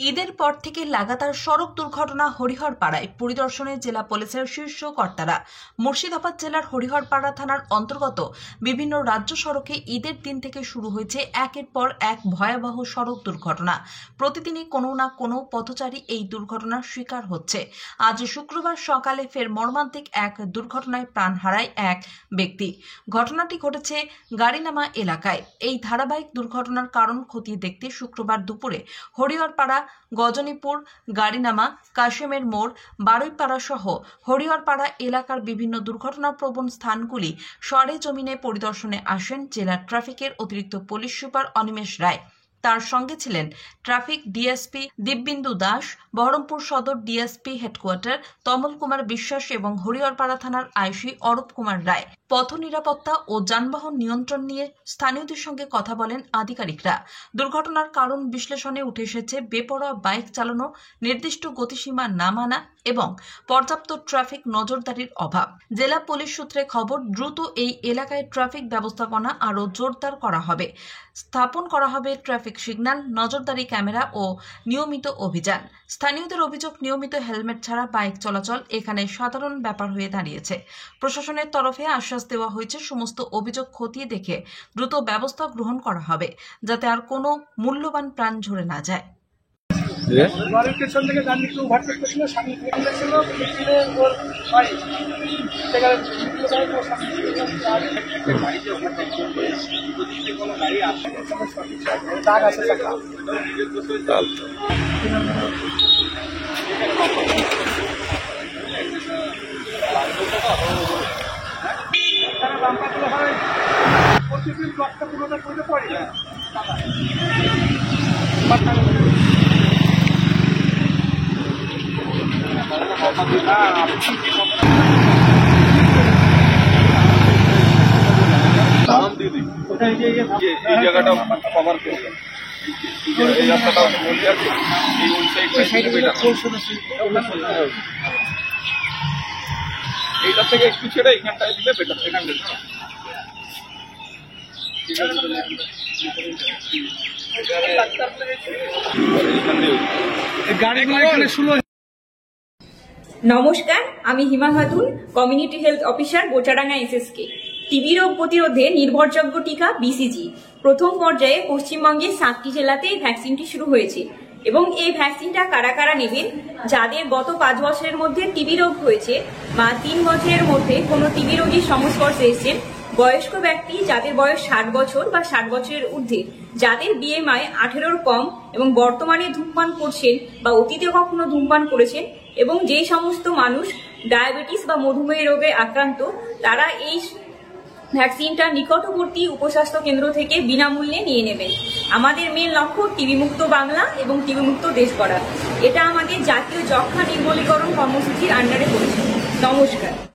ঈদের পর থেকে লাগাতার সড়ক দুর্ঘটনা হরিহরপাড়ায় পরিদর্শনে জেলা পুলিশের শীর্ষ কর্তারা। মুর্শিদাবাদ জেলার হরিহরপাড়া থানার অন্তর্গত বিভিন্ন রাজ্য সড়কে ঈদের দিন থেকে শুরু হয়েছে একের পর এক ভয়াবহ সড়ক দুর্ঘটনা। প্রতিদিনই কোনো না কোনো পথচারী এই দুর্ঘটনার শিকার হচ্ছে। আজ শুক্রবার সকালে ফের মর্মান্তিক এক দুর্ঘটনায় প্রাণ হারায় এক ব্যক্তি। ঘটনাটি ঘটেছে গাড়িনামা এলাকায়। এই ধারাবাহিক দুর্ঘটনার কারণ খতিয়ে দেখতে শুক্রবার দুপুরে হরিহরপাড়া, গজনীপুর, গাড়িনামা, কাশেমের মোড়, বারুইপাড়া সহ হরিহরপাড়া এলাকার বিভিন্ন দুর্ঘটনাপ্রবণ স্থানগুলি সরেজমিনে পরিদর্শনে আসেন জেলা ট্রাফিকের অতিরিক্ত পুলিশ সুপার অনিমেষ রায়। তার সঙ্গে ছিলেন ট্রাফিক ডিএসপি দিব্যেন্দু দাস, বহরমপুর সদর ডিএসপি হেডকোয়ার্টার তমল কুমার বিশ্বাস এবং হরিহরপাড়া থানার আইসি অরূপ কুমার রায়। পথ নিরাপত্তা ও যানবাহন নিয়ন্ত্রণ নিয়ে স্থানীয়দের সঙ্গে কথা বলেন আধিকারিকরা। দুর্ঘটনার কারণ বিশ্লেষণে উঠে এসেছে বেপরোয়া বাইক চালানো, নির্দিষ্ট গতিসীমা না মানা এবং পর্যাপ্ত ট্রাফিক নজরদারির অভাব। জেলা পুলিশ সূত্রে খবর, দ্রুত এই এলাকায় ট্রাফিক ব্যবস্থাপনা আরও জোরদার করা হবে। স্থাপন করা হবে ট্রাফিক সিগন্যাল, নজরদারি ক্যামেরা ও নিয়মিত অভিযান। স্থানীয়দের অভিযোগ, নিয়মিত হেলমেট ছাড়া বাইক চলাচল এখানে সাধারণ ব্যাপার হয়ে দাঁড়িয়েছে। প্রশাসনের তরফে আশ্বাস দেওয়া হয়েছে, সমস্ত অভিযোগ খতিয়ে দেখে দ্রুত ব্যবস্থা গ্রহণ করা হবে, যাতে আর কোনো মূল্যবান প্রাণ ঝরে না যায়। বাড়ির পেছন থেকে গাড়ি একটু ওভারটেক করছিল, সামনে থেকে ছিল পিছনে ওর বাড়ি সেখানে গাড়িতে ওভারটেক করবে, কোনো গাড়ি আসে দাগ আছে বাম্পারগুলো হয় প্রতিদিন ব্লকটা পুরোটা করতে পারি না। এই জায়গাটা কভার করবে, এই রাস্তাটা বলে আছে, এই ওই এইটার থেকে একটু ছেড়ে এখানটায় দিলে বেটার। নমস্কার, আমি Hima Khatun, community health officer, Bochadanga SSK. TB রোগ প্রতিরোধে নির্ভরযোগ্য টিকা বিসিজি প্রথম পর্যায়ে পশ্চিমবঙ্গের 7টি জেলাতে এই ভ্যাকসিনটি শুরু হয়েছে এবং এই ভ্যাকসিনটা কারা কারা নেবেন? যাদের গত 5 বছরের মধ্যে টিবি রোগ হয়েছে বা 3 বছরের মধ্যে কোনো টিবি রোগীর সংস্পর্শে এসেছেন, বয়স্ক ব্যক্তি যাদের বয়স 60 বছর বা 60 বছরের ঊর্ধ্বে, যাদের বিএমআই 18-র কম এবং বর্তমানে ধূমপান করছেন বা অতীতে কখনো ধূমপান করেছেন, এবং যেই সমস্ত মানুষ ডায়াবেটিস বা মধুমেহ রোগে আক্রান্ত, তারা এই ভ্যাকসিনটা নিকটবর্তী উপস্বাস্থ্য কেন্দ্র থেকে বিনামূল্যে নিয়ে নেবেন। আমাদের মেন লক্ষ্য টিবি মুক্ত বাংলা এবং টিবি মুক্ত দেশ গড়া। এটা আমাদের জাতীয় যক্ষ্মা নির্মূলীকরণ কর্মসূচির আন্ডারে পড়েছে। নমস্কার।